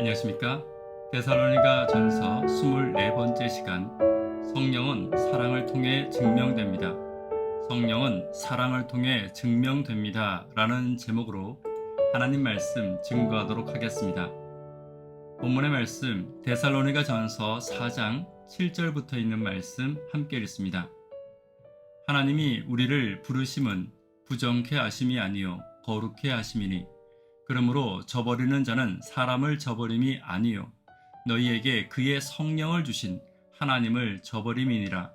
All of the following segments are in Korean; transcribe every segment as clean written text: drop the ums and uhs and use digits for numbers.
안녕하십니까? 데살로니가 전서 24번째 시간. 성령은 사랑을 통해 증명됩니다. 성령은 사랑을 통해 증명됩니다. 라는 제목으로 하나님 말씀 증거하도록 하겠습니다. 본문의 말씀 데살로니가 전서 4장 7절부터 있는 말씀 함께 읽습니다. 하나님이 우리를 부르심은 부정케 하심이 아니요 거룩케 하심이니 그러므로 저버리는 자는 사람을 저버림이 아니요 너희에게 그의 성령을 주신 하나님을 저버림이니라.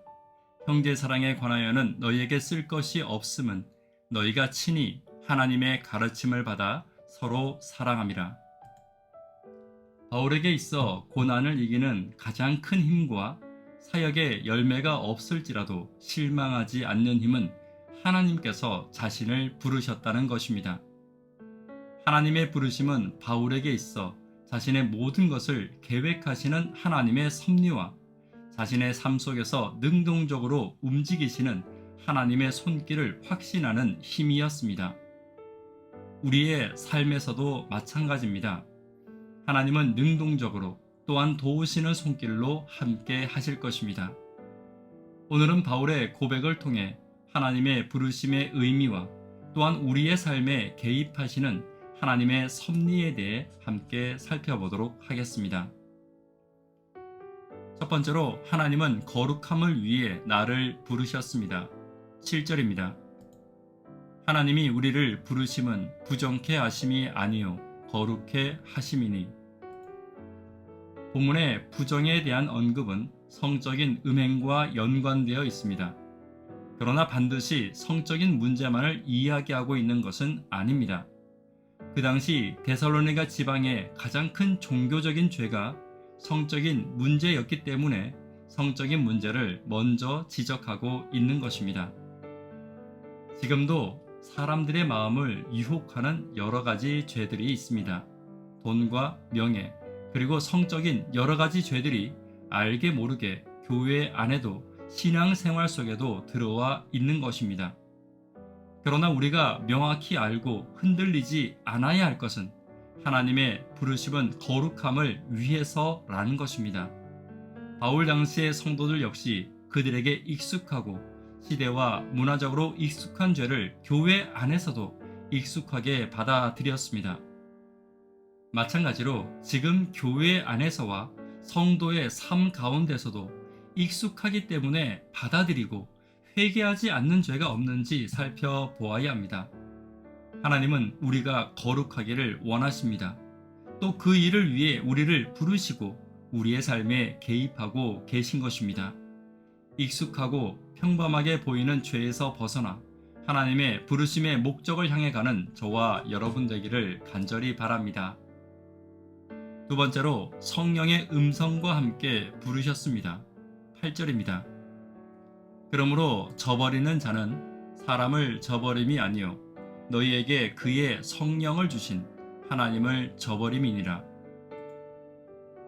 형제 사랑에 관하여는 너희에게 쓸 것이 없음은 너희가 친히 하나님의 가르침을 받아 서로 사랑함이라. 바울에게 있어 고난을 이기는 가장 큰 힘과 사역의 열매가 없을지라도 실망하지 않는 힘은 하나님께서 자신을 부르셨다는 것입니다. 하나님의 부르심은 바울에게 있어 자신의 모든 것을 계획하시는 하나님의 섭리와 자신의 삶 속에서 능동적으로 움직이시는 하나님의 손길을 확신하는 힘이었습니다. 우리의 삶에서도 마찬가지입니다. 하나님은 능동적으로 또한 도우시는 손길로 함께 하실 것입니다. 오늘은 바울의 고백을 통해 하나님의 부르심의 의미와 또한 우리의 삶에 개입하시는 하나님의 섭리에 대해 함께 살펴보도록 하겠습니다. 첫 번째로 하나님은 거룩함을 위해 나를 부르셨습니다. 7절입니다. 하나님이 우리를 부르심은 부정케 하심이 아니요 거룩케 하심이니. 본문의 부정에 대한 언급은 성적인 음행과 연관되어 있습니다. 그러나 반드시 성적인 문제만을 이야기하고 있는 것은 아닙니다. 그 당시 데살로니가 지방의 가장 큰 종교적인 죄가 성적인 문제였기 때문에 성적인 문제를 먼저 지적하고 있는 것입니다. 지금도 사람들의 마음을 유혹하는 여러 가지 죄들이 있습니다. 돈과 명예, 그리고 성적인 여러 가지 죄들이 알게 모르게 교회 안에도 신앙생활 속에도 들어와 있는 것입니다. 그러나 우리가 명확히 알고 흔들리지 않아야 할 것은 하나님의 부르심은 거룩함을 위해서라는 것입니다. 바울 당시의 성도들 역시 그들에게 익숙하고 시대와 문화적으로 익숙한 죄를 교회 안에서도 익숙하게 받아들였습니다. 마찬가지로 지금 교회 안에서와 성도의 삶 가운데서도 익숙하기 때문에 받아들이고 회개하지 않는 죄가 없는지 살펴보아야 합니다. 하나님은 우리가 거룩하기를 원하십니다. 또 그 일을 위해 우리를 부르시고 우리의 삶에 개입하고 계신 것입니다. 익숙하고 평범하게 보이는 죄에서 벗어나 하나님의 부르심의 목적을 향해 가는 저와 여러분 되기를 간절히 바랍니다. 두 번째로 성령의 음성과 함께 부르셨습니다. 8절입니다. 그러므로 저버리는 자는 사람을 저버림이 아니요 너희에게 그의 성령을 주신 하나님을 저버림이니라.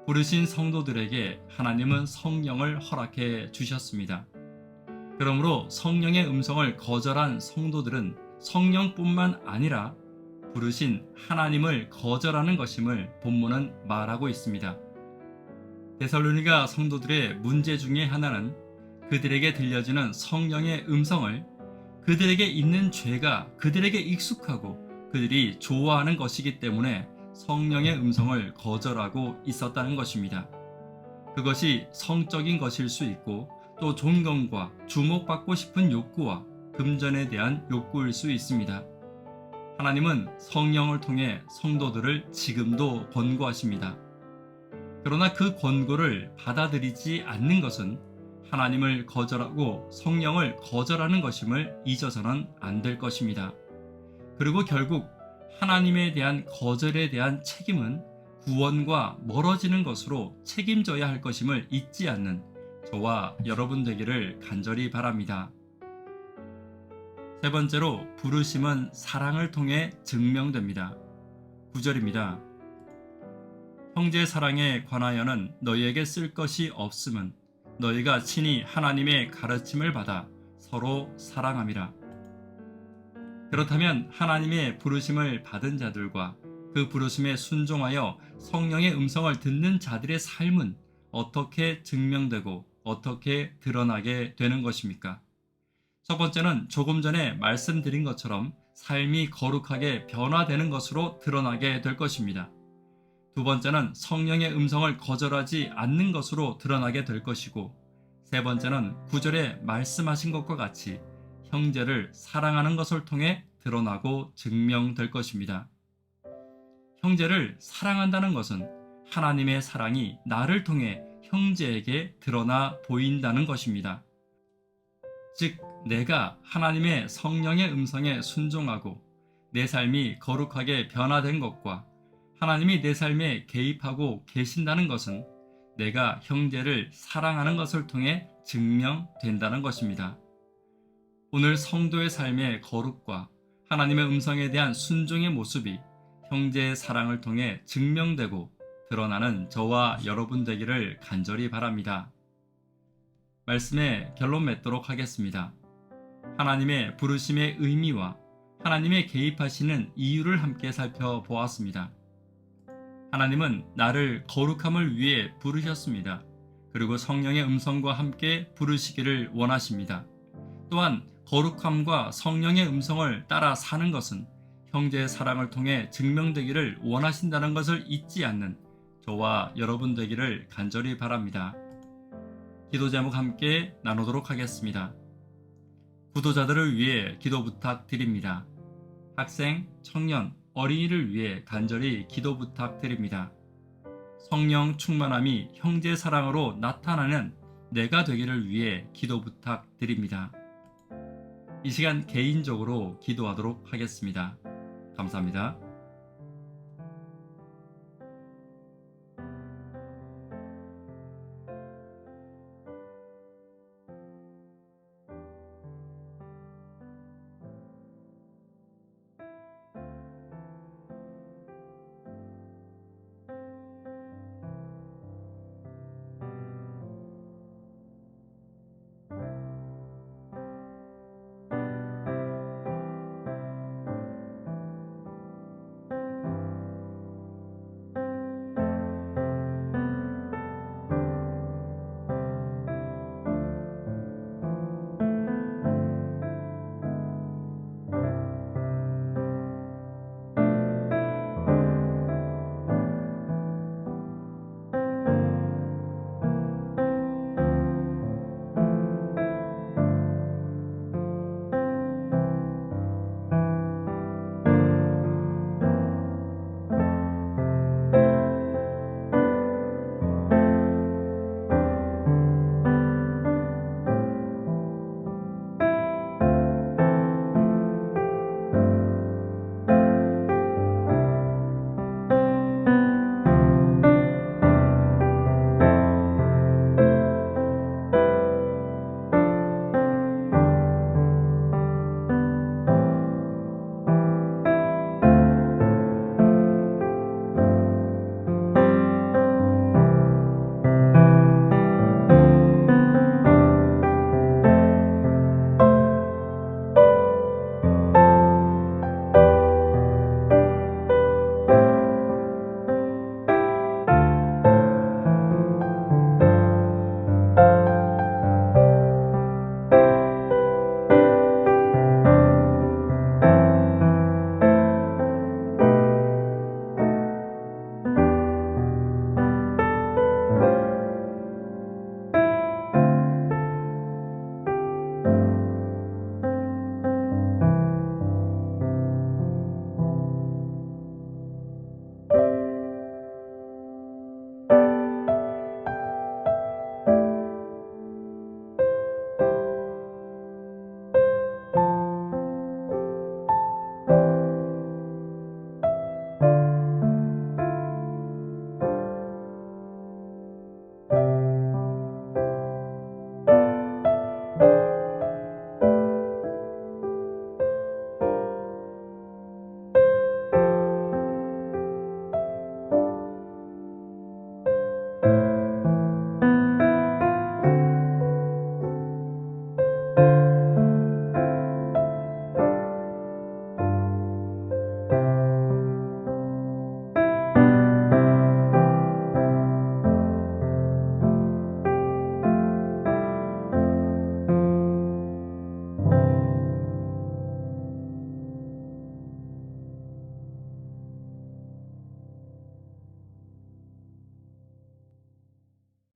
부르신 성도들에게 하나님은 성령을 허락해 주셨습니다. 그러므로 성령의 음성을 거절한 성도들은 성령뿐만 아니라 부르신 하나님을 거절하는 것임을 본문은 말하고 있습니다. 데살로니가 성도들의 문제 중에 하나는 그들에게 들려지는 성령의 음성을 그들에게 있는 죄가 그들에게 익숙하고 그들이 좋아하는 것이기 때문에 성령의 음성을 거절하고 있었다는 것입니다. 그것이 성적인 것일 수 있고 또 존경과 주목받고 싶은 욕구와 금전에 대한 욕구일 수 있습니다. 하나님은 성령을 통해 성도들을 지금도 권고하십니다. 그러나 그 권고를 받아들이지 않는 것은 하나님을 거절하고 성령을 거절하는 것임을 잊어서는 안 될 것입니다. 그리고 결국 하나님에 대한 거절에 대한 책임은 구원과 멀어지는 것으로 책임져야 할 것임을 잊지 않는 저와 여러분 되기를 간절히 바랍니다. 세 번째로 부르심은 사랑을 통해 증명됩니다. 9절입니다. 형제 사랑에 관하여는 너희에게 쓸 것이 없음은 너희가 친히 하나님의 가르침을 받아 서로 사랑함이라. 그렇다면 하나님의 부르심을 받은 자들과 그 부르심에 순종하여 성령의 음성을 듣는 자들의 삶은 어떻게 증명되고 어떻게 드러나게 되는 것입니까? 첫 번째는 조금 전에 말씀드린 것처럼 삶이 거룩하게 변화되는 것으로 드러나게 될 것입니다. 두 번째는 성령의 음성을 거절하지 않는 것으로 드러나게 될 것이고, 세 번째는 9절에 말씀하신 것과 같이 형제를 사랑하는 것을 통해 드러나고 증명될 것입니다. 형제를 사랑한다는 것은 하나님의 사랑이 나를 통해 형제에게 드러나 보인다는 것입니다. 즉, 내가 하나님의 성령의 음성에 순종하고 내 삶이 거룩하게 변화된 것과 하나님이 내 삶에 개입하고 계신다는 것은 내가 형제를 사랑하는 것을 통해 증명된다는 것입니다. 오늘 성도의 삶의 거룩과 하나님의 음성에 대한 순종의 모습이 형제의 사랑을 통해 증명되고 드러나는 저와 여러분 되기를 간절히 바랍니다. 말씀의 결론 맺도록 하겠습니다. 하나님의 부르심의 의미와 하나님의 개입하시는 이유를 함께 살펴보았습니다. 하나님은 나를 거룩함을 위해 부르셨습니다. 그리고 성령의 음성과 함께 부르시기를 원하십니다. 또한 거룩함과 성령의 음성을 따라 사는 것은 형제의 사랑을 통해 증명되기를 원하신다는 것을 잊지 않는 저와 여러분 되기를 간절히 바랍니다. 기도 제목 함께 나누도록 하겠습니다. 구도자들을 위해 기도 부탁드립니다. 학생, 청년, 어린이를 위해 간절히 기도 부탁드립니다. 성령 충만함이 형제 사랑으로 나타나는 내가 되기를 위해 기도 부탁드립니다. 이 시간 개인적으로 기도하도록 하겠습니다. 감사합니다.